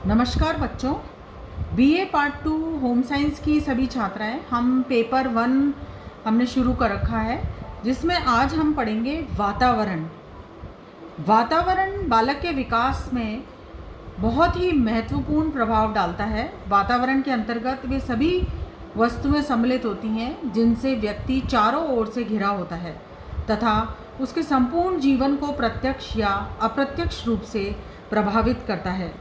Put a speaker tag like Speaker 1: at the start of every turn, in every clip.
Speaker 1: नमस्कार बच्चों, BA part 2 home science की सभी छात्राएं, हम पेपर 1 हमने शुरू कर रखा है, जिसमें आज हम पढ़ेंगे वातावरण। वातावरण बालक के विकास में बहुत ही महत्वपूर्ण प्रभाव डालता है। वातावरण के अंतर्गत वे सभी वस्तुएं सम्मिलित होती हैं जिनसे व्यक्ति चारों ओर से घिरा होता है तथा उसके संपूर्ण जीवन को प्रत्यक्ष या अप्रत्यक्ष रूप से प्रभावित करता है।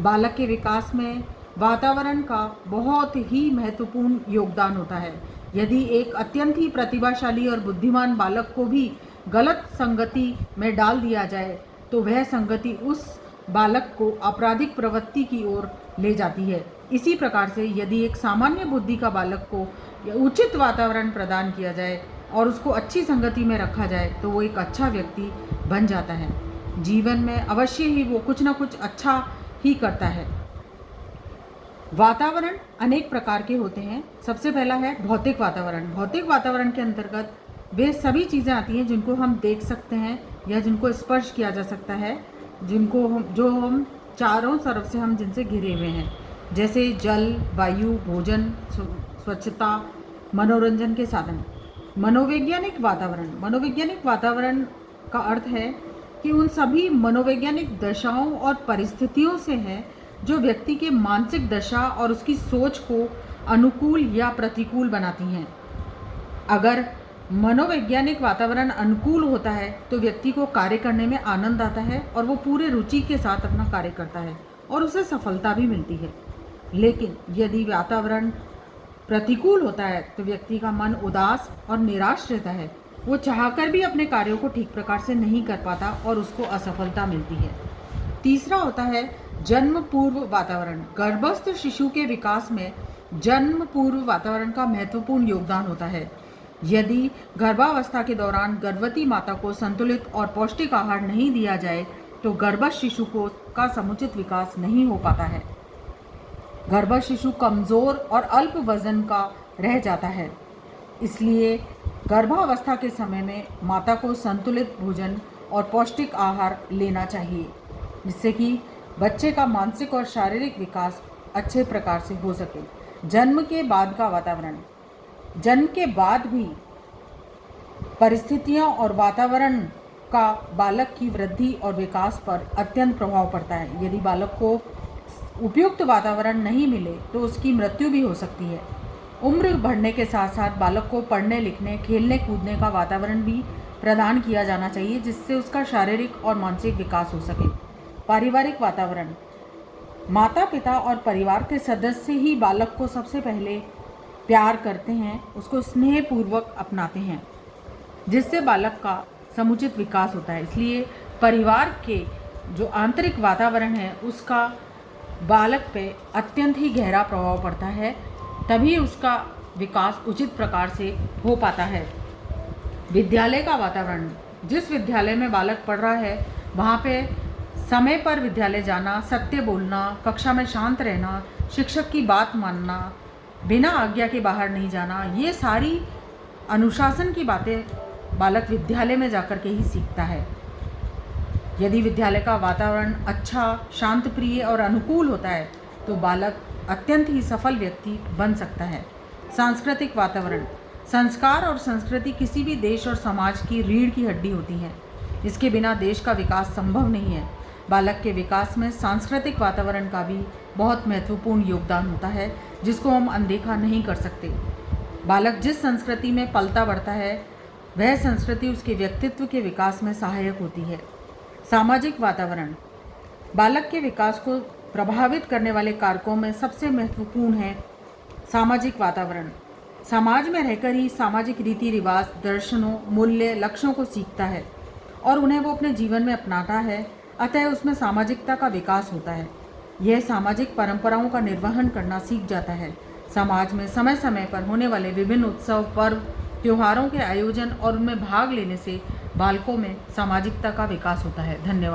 Speaker 1: बालक के विकास में वातावरण का बहुत ही महत्वपूर्ण योगदान होता है। यदि एक अत्यंत ही प्रतिभाशाली और बुद्धिमान बालक को भी गलत संगति में डाल दिया जाए तो वह संगति उस बालक को आपराधिक प्रवृत्ति की ओर ले जाती है। इसी प्रकार से यदि एक सामान्य बुद्धि का बालक को उचित वातावरण प्रदान किया जाए और उसको अच्छी संगति में रखा जाए तो वो एक अच्छा व्यक्ति बन जाता है। जीवन में अवश्य ही वो कुछ ना कुछ अच्छा ही करता है। वातावरण अनेक प्रकार के होते हैं। सबसे पहला है भौतिक वातावरण। भौतिक वातावरण के अंतर्गत वे सभी चीज़ें आती हैं जिनको हम देख सकते हैं या जिनको स्पर्श किया जा सकता है, जो हम चारों तरफ से हम जिनसे घिरे हुए हैं, जैसे जल, वायु, भोजन, स्वच्छता, मनोरंजन के साधन। मनोवैज्ञानिक वातावरण का अर्थ है कि उन सभी मनोवैज्ञानिक दशाओं और परिस्थितियों से है जो व्यक्ति के मानसिक दशा और उसकी सोच को अनुकूल या प्रतिकूल बनाती हैं। अगर मनोवैज्ञानिक वातावरण अनुकूल होता है तो व्यक्ति को कार्य करने में आनंद आता है और वो पूरे रुचि के साथ अपना कार्य करता है और उसे सफलता भी मिलती है। लेकिन यदि वातावरण प्रतिकूल होता है तो व्यक्ति का मन उदास और निराश रहता है। वो चाहकर भी अपने कार्यों को ठीक प्रकार से नहीं कर पाता और उसको असफलता मिलती है। तीसरा होता है जन्म पूर्व वातावरण। गर्भस्थ शिशु के विकास में जन्म पूर्व वातावरण का महत्वपूर्ण योगदान होता है। यदि गर्भावस्था के दौरान गर्भवती माता को संतुलित और पौष्टिक आहार नहीं दिया जाए तो गर्भस्थ शिशु का समुचित विकास नहीं हो पाता है। गर्भस्थ शिशु कमज़ोर और अल्प वजन का रह जाता है। इसलिए गर्भावस्था के समय में माता को संतुलित भोजन और पौष्टिक आहार लेना चाहिए, जिससे कि बच्चे का मानसिक और शारीरिक विकास अच्छे प्रकार से हो सके। जन्म के बाद का वातावरण। जन्म के बाद भी परिस्थितियां और वातावरण का बालक की वृद्धि और विकास पर अत्यंत प्रभाव पड़ता है। यदि बालक को उपयुक्त वातावरण नहीं मिले तो उसकी मृत्यु भी हो सकती है। उम्र बढ़ने के साथ साथ बालक को पढ़ने लिखने, खेलने कूदने का वातावरण भी प्रदान किया जाना चाहिए, जिससे उसका शारीरिक और मानसिक विकास हो सके। पारिवारिक वातावरण। माता पिता और परिवार के सदस्य ही बालक को सबसे पहले प्यार करते हैं, उसको स्नेहपूर्वक अपनाते हैं, जिससे बालक का समुचित विकास होता है। इसलिए परिवार के जो आंतरिक वातावरण है उसका बालक पे अत्यंत ही गहरा प्रभाव पड़ता है, तभी उसका विकास उचित प्रकार से हो पाता है। विद्यालय का वातावरण। जिस विद्यालय में बालक पढ़ रहा है वहाँ पे समय पर विद्यालय जाना, सत्य बोलना, कक्षा में शांत रहना, शिक्षक की बात मानना, बिना आज्ञा के बाहर नहीं जाना, ये सारी अनुशासन की बातें बालक विद्यालय में जाकर के ही सीखता है। यदि विद्यालय का वातावरण अच्छा, शांत प्रिय और अनुकूल होता है तो बालक अत्यंत ही सफल व्यक्ति बन सकता है। सांस्कृतिक वातावरण। संस्कार और संस्कृति किसी भी देश और समाज की रीढ़ की हड्डी होती हैं। इसके बिना देश का विकास संभव नहीं है। बालक के विकास में सांस्कृतिक वातावरण का भी बहुत महत्वपूर्ण योगदान होता है, जिसको हम अनदेखा नहीं कर सकते। बालक जिस संस्कृति में पलता बढ़ता है वह संस्कृति उसके व्यक्तित्व के विकास में सहायक होती है। सामाजिक वातावरण। बालक के विकास को प्रभावित करने वाले कारकों में सबसे महत्वपूर्ण है सामाजिक वातावरण। समाज में रहकर ही सामाजिक रीति रिवाज, दर्शनों, मूल्य, लक्ष्यों को सीखता है और उन्हें वो अपने जीवन में अपनाता है, अतः उसमें सामाजिकता का विकास होता है। यह सामाजिक परंपराओं का निर्वहन करना सीख जाता है। समाज में समय समय पर होने वाले विभिन्न उत्सव, पर्व, त्योहारों के आयोजन और उनमें भाग लेने से बालकों में सामाजिकता का विकास होता है। धन्यवाद।